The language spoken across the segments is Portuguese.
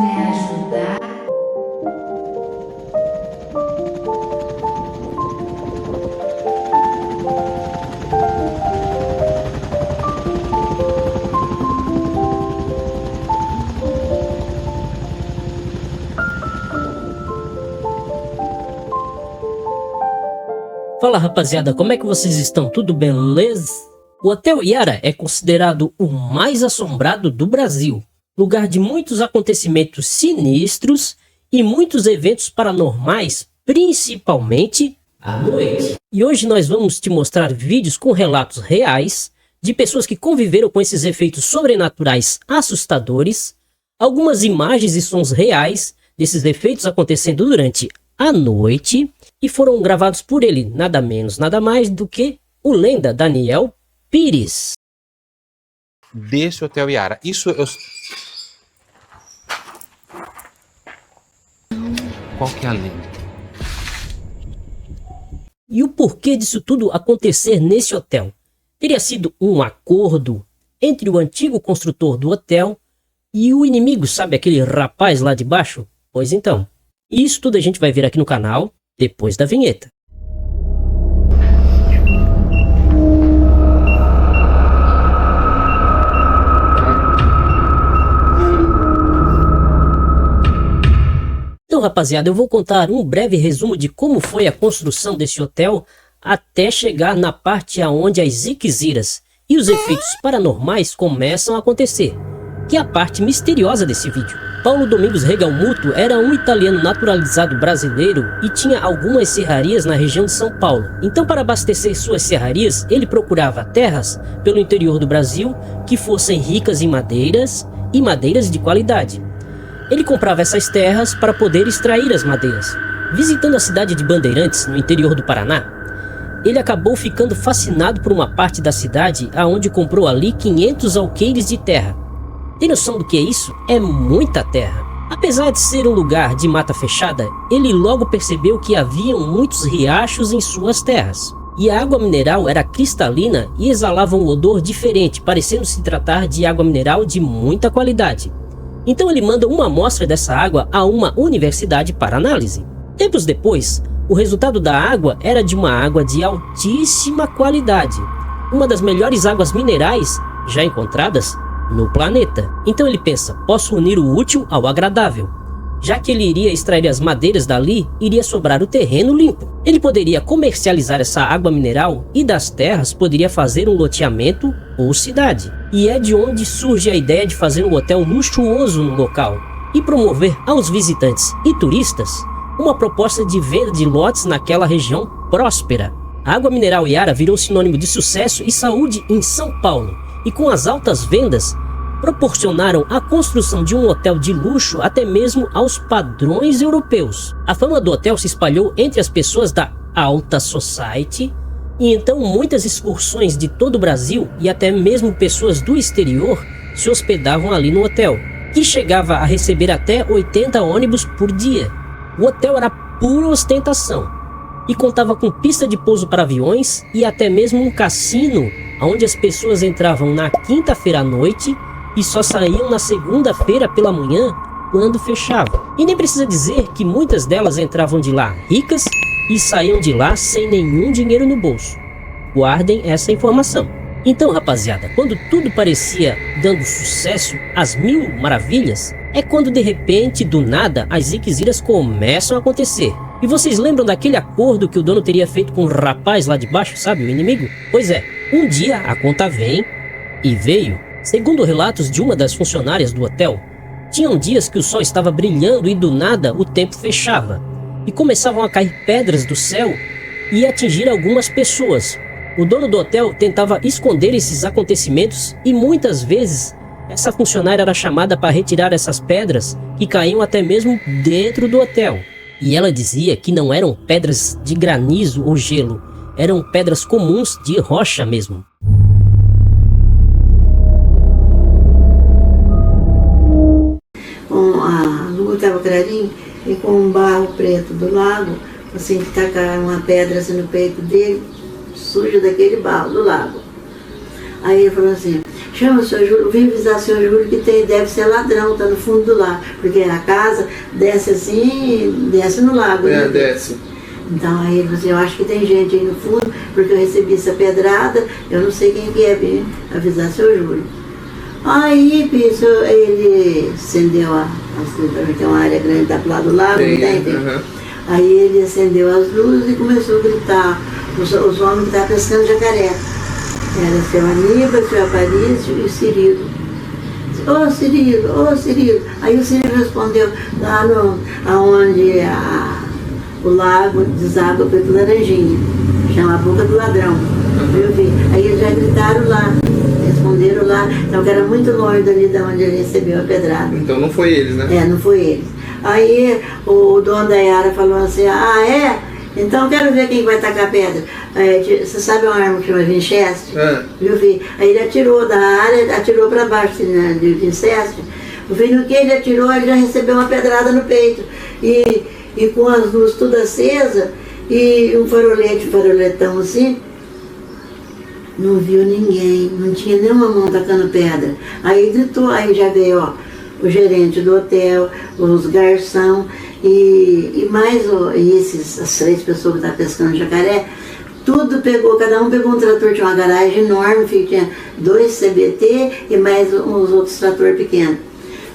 me ajudar? Fala rapaziada, como é que vocês estão? Tudo beleza? O Hotel Yara é considerado o mais assombrado do Brasil, lugar de muitos acontecimentos sinistros e muitos eventos paranormais, principalmente à noite. E hoje nós vamos te mostrar vídeos com relatos reais de pessoas que conviveram com esses efeitos sobrenaturais assustadores, algumas imagens e sons reais desses efeitos acontecendo durante a noite e foram gravados por ele, nada menos, nada mais do que o lenda Daniel Pires. Desse Hotel Yara. Isso eu... Qual que é a lenda? E o porquê disso tudo acontecer nesse hotel? Teria sido um acordo entre o antigo construtor do hotel e o inimigo, sabe aquele rapaz lá de baixo? Pois então, isso tudo a gente vai ver aqui no canal depois da vinheta. Então, rapaziada, eu vou contar um breve resumo de como foi a construção desse hotel até chegar na parte aonde as ziqueziras e os efeitos paranormais começam a acontecer, que é a parte misteriosa desse vídeo. Paulo Domingos Regalmuto era um italiano naturalizado brasileiro e tinha algumas serrarias na região de São Paulo. Então, para abastecer suas serrarias, ele procurava terras pelo interior do Brasil que fossem ricas em madeiras e madeiras de qualidade. Ele comprava essas terras para poder extrair as madeiras. Visitando a cidade de Bandeirantes, no interior do Paraná, ele acabou ficando fascinado por uma parte da cidade aonde comprou ali 500 alqueires de terra. Tem noção do que é isso? É muita terra. Apesar de ser um lugar de mata fechada, ele logo percebeu que haviam muitos riachos em suas terras. E a água mineral era cristalina e exalava um odor diferente, parecendo se tratar de água mineral de muita qualidade. Então ele manda uma amostra dessa água a uma universidade para análise. Tempos depois, o resultado da água era de uma água de altíssima qualidade, uma das melhores águas minerais já encontradas no planeta. Então ele pensa, posso unir o útil ao agradável. Já que ele iria extrair as madeiras dali, iria sobrar o terreno limpo. Ele poderia comercializar essa água mineral e das terras poderia fazer um loteamento ou cidade. E é de onde surge a ideia de fazer um hotel luxuoso no local e promover aos visitantes e turistas uma proposta de venda de lotes naquela região próspera. A água mineral Yara virou sinônimo de sucesso e saúde em São Paulo. E com as altas vendas, proporcionaram a construção de um hotel de luxo até mesmo aos padrões europeus. A fama do hotel se espalhou entre as pessoas da alta society, e então muitas excursões de todo o Brasil e até mesmo pessoas do exterior se hospedavam ali no hotel, que chegava a receber até 80 ônibus por dia. O hotel era pura ostentação e contava com pista de pouso para aviões e até mesmo um cassino, onde as pessoas entravam na quinta-feira à noite e só saíam na segunda-feira pela manhã, quando fechava. E nem precisa dizer que muitas delas entravam de lá ricas e saíam de lá sem nenhum dinheiro no bolso. Guardem essa informação. Então, rapaziada, quando tudo parecia dando sucesso às mil maravilhas, é quando de repente, do nada, as ziqueziras começam a acontecer. E vocês lembram daquele acordo que o dono teria feito com o rapaz lá de baixo, sabe, o inimigo? Pois é, um dia a conta vem e veio. Segundo relatos de uma das funcionárias do hotel, tinham dias que o sol estava brilhando e do nada o tempo fechava e começavam a cair pedras do céu e atingir algumas pessoas. O dono do hotel tentava esconder esses acontecimentos e muitas vezes essa funcionária era chamada para retirar essas pedras que caíam até mesmo dentro do hotel. E ela dizia que não eram pedras de granizo ou gelo, eram pedras comuns de rocha mesmo. Com a lua estava clarinha e com um barro preto do lago, assim, que tacaram uma pedra assim no peito dele, suja daquele barro do lago. Aí ele falou assim, chama o seu Júlio, vem avisar o seu Júlio que deve ser ladrão, tá no fundo do lago, porque a casa desce assim, desce no lago. É, né? desce. Então aí ele falou assim, eu acho que tem gente aí no fundo, porque eu recebi essa pedrada, eu não sei quem que é, vem avisar seu Júlio. Aí, bicho, ele acendeu tem uma área grande, tá pro lado do lago, não tem? Uhum. Aí ele acendeu as luzes e começou a gritar, os homens que estavam pescando jacaré. Era seu Aníbal, seu Aparício e Cirilo. Ô Cirilo, ô Cirilo. Aí o Cirilo respondeu lá aonde o lago deságua para Laranjinha, chama a Boca do Ladrão. Eu vi. Aí eles já gritaram lá, responderam lá, então que era muito longe dali de onde ele recebeu a pedrada. Então não foi eles, né? É, não foi eles. Aí o dono da Yara falou assim, ah é? Então quero ver quem vai tacar pedra. Você sabe uma arma que chama Winchester? Viu, filho? Aí ele atirou da área, atirou para baixo né, de Winchester. O filho, no que ele atirou, ele já recebeu uma pedrada no peito. E com as luzes tudo acesa e um faroletão assim, não viu ninguém, não tinha nenhuma mão tacando pedra. Aí gritou, aí já veio, ó, o gerente do hotel, os garçom e mais as 3 pessoas que estavam pescando jacaré, tudo pegou, cada um pegou um trator, tinha uma garagem enorme, tinha 2 CBT e mais uns outros tratores pequenos.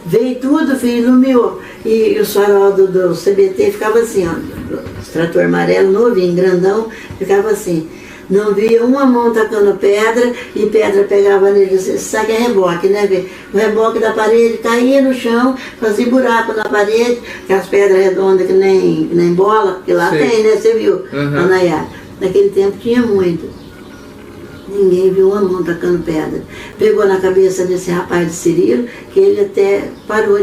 Veio tudo, filho, iluminou. E o farol do CBT ficava assim, ó, o trator amarelo novinho, grandão, ficava assim. Não via uma mão tacando pedra e pedra pegava nele, você sabe que é reboque, né? O reboque da parede caía no chão, fazia buraco na parede, aquelas pedras redondas que nem bola, porque lá Sim. tem, né? Você viu, Uhum. Anaiá. Naquele tempo tinha muito. Ninguém viu uma mão tacando pedra. Pegou na cabeça desse rapaz de Cirilo, que ele até parou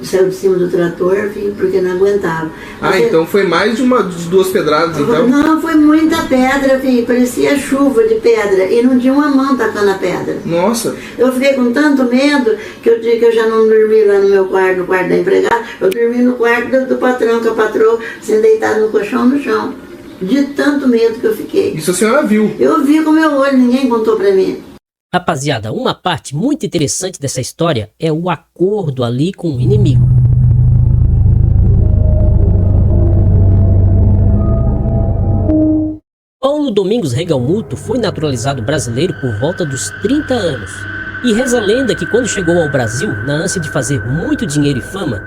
saiu de cima do trator, porque não aguentava. Então foi mais de de 2 pedradas, então? Não, foi muita pedra, filho, parecia chuva de pedra, e não tinha uma mão tacando a pedra. Nossa! Eu fiquei com tanto medo que eu já não dormi lá no meu quarto, no quarto da empregada, eu dormi no quarto do patrão, que a patroa, assim, deitado no colchão no chão. De tanto medo que eu fiquei. Isso a senhora viu? Eu vi com meu olho, ninguém contou pra mim. Rapaziada, uma parte muito interessante dessa história é o acordo ali com o inimigo. Paulo Domingos Regalmuto foi naturalizado brasileiro por volta dos 30 anos. E reza a lenda que quando chegou ao Brasil, na ânsia de fazer muito dinheiro e fama,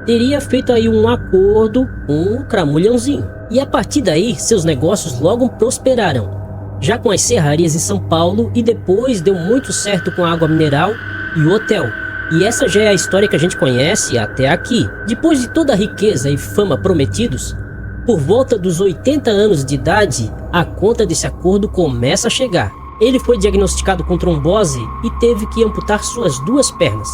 teria feito aí um acordo com o Cramulhãozinho. E a partir daí, seus negócios logo prosperaram, já com as serrarias em São Paulo, e depois deu muito certo com a água mineral e o hotel. E essa já é a história que a gente conhece até aqui. Depois de toda a riqueza e fama prometidos, por volta dos 80 anos de idade, a conta desse acordo começa a chegar. Ele foi diagnosticado com trombose e teve que amputar suas 2 pernas.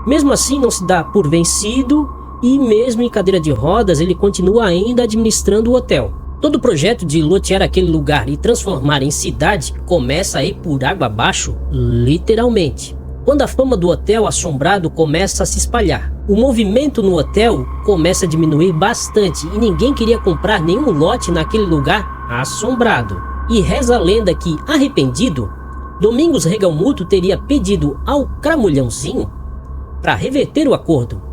Mesmo assim, não se dá por vencido e mesmo em cadeira de rodas, ele continua ainda administrando o hotel. Todo o projeto de lotear aquele lugar e transformar em cidade começa a ir por água abaixo, literalmente. Quando a fama do hotel assombrado começa a se espalhar, o movimento no hotel começa a diminuir bastante e ninguém queria comprar nenhum lote naquele lugar assombrado. E reza a lenda que, arrependido, Domingos Regalmuto teria pedido ao Cramulhãozinho para reverter o acordo.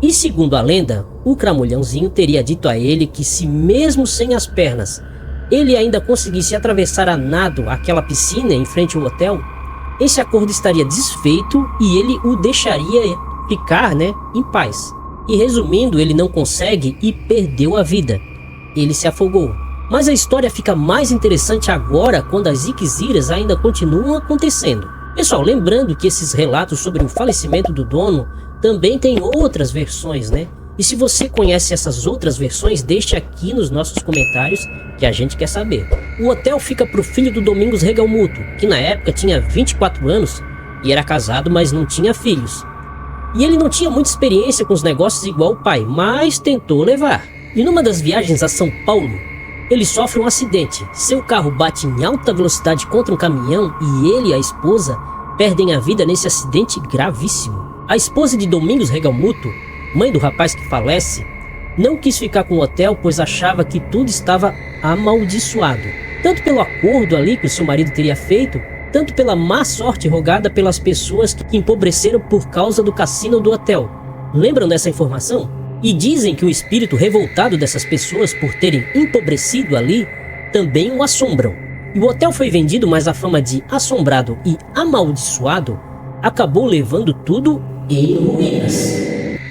E segundo a lenda, o Cramulhãozinho teria dito a ele que se mesmo sem as pernas, ele ainda conseguisse atravessar a nado aquela piscina em frente ao hotel, esse acordo estaria desfeito e ele o deixaria ficar, em paz. E resumindo, ele não consegue e perdeu a vida. Ele se afogou. Mas a história fica mais interessante agora quando as ziqueziras ainda continuam acontecendo. Pessoal, lembrando que esses relatos sobre o falecimento do dono também tem outras versões, E se você conhece essas outras versões, deixe aqui nos nossos comentários que a gente quer saber. O hotel fica pro filho do Domingos Regalmuto, que na época tinha 24 anos e era casado, mas não tinha filhos. E ele não tinha muita experiência com os negócios igual o pai, mas tentou levar. E numa das viagens a São Paulo, ele sofre um acidente. Seu carro bate em alta velocidade contra um caminhão e ele e a esposa perdem a vida nesse acidente gravíssimo. A esposa de Domingos Regalmuto, mãe do rapaz que falece, não quis ficar com o hotel, pois achava que tudo estava amaldiçoado. Tanto pelo acordo ali que o seu marido teria feito, tanto pela má sorte rogada pelas pessoas que empobreceram por causa do cassino do hotel. Lembram dessa informação? E dizem que o espírito revoltado dessas pessoas por terem empobrecido ali também o assombram. E o hotel foi vendido, mas a fama de assombrado e amaldiçoado acabou levando tudo em ruínas.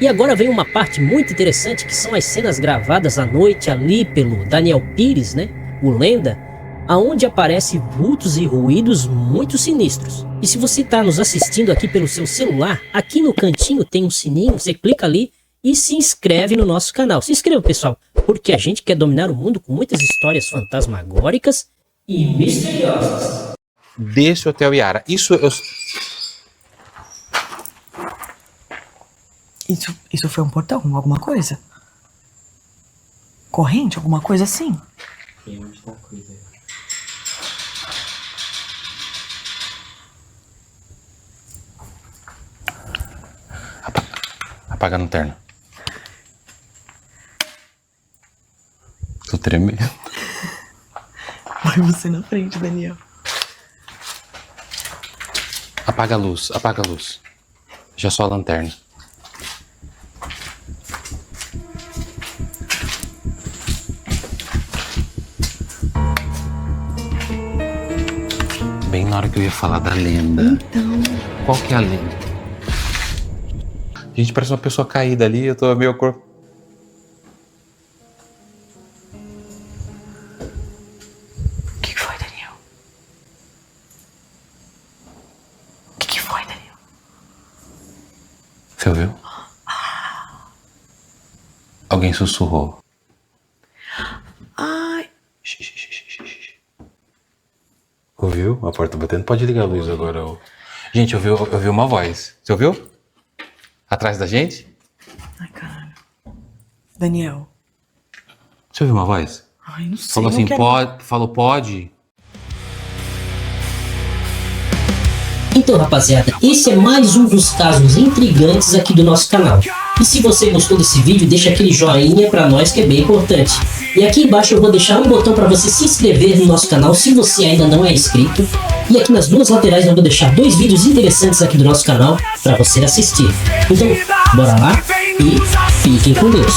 E agora vem uma parte muito interessante, que são as cenas gravadas à noite ali pelo Daniel Pires, né? O Lenda, aonde aparece vultos e ruídos muito sinistros. E se você está nos assistindo aqui pelo seu celular, aqui no cantinho tem um sininho, você clica ali e se inscreve no nosso canal. Se inscreva, pessoal, porque a gente quer dominar o mundo com muitas histórias fantasmagóricas e misteriosas. Desse Hotel Yara. Isso foi um portão? Alguma coisa? Corrente? Alguma coisa assim? Apaga a lanterna. Tô tremendo. Vai você na frente, Daniel. Apaga a luz, apaga a luz. Já só a lanterna. Bem na hora que eu ia falar da lenda. Então... Qual que é a lenda? Gente, parece uma pessoa caída ali, eu tô meio corpo. O que foi, Daniel? O que foi, Daniel? Você ouviu? Alguém sussurrou. Ai... Ouviu? A porta batendo. Pode ligar a luz agora. Gente, eu ouvi uma voz. Você ouviu? Atrás da gente? Ai, caralho. Daniel. Você ouviu uma voz? Ai, não sei. Falou assim, quero... pode. Falou, pode. Então, rapaziada, esse é mais um dos casos intrigantes aqui do nosso canal. E se você gostou desse vídeo, deixa aquele joinha pra nós, que é bem importante. E aqui embaixo eu vou deixar um botão para você se inscrever no nosso canal se você ainda não é inscrito. E aqui nas duas laterais eu vou deixar 2 vídeos interessantes aqui do nosso canal para você assistir. Então, bora lá e fiquem com Deus.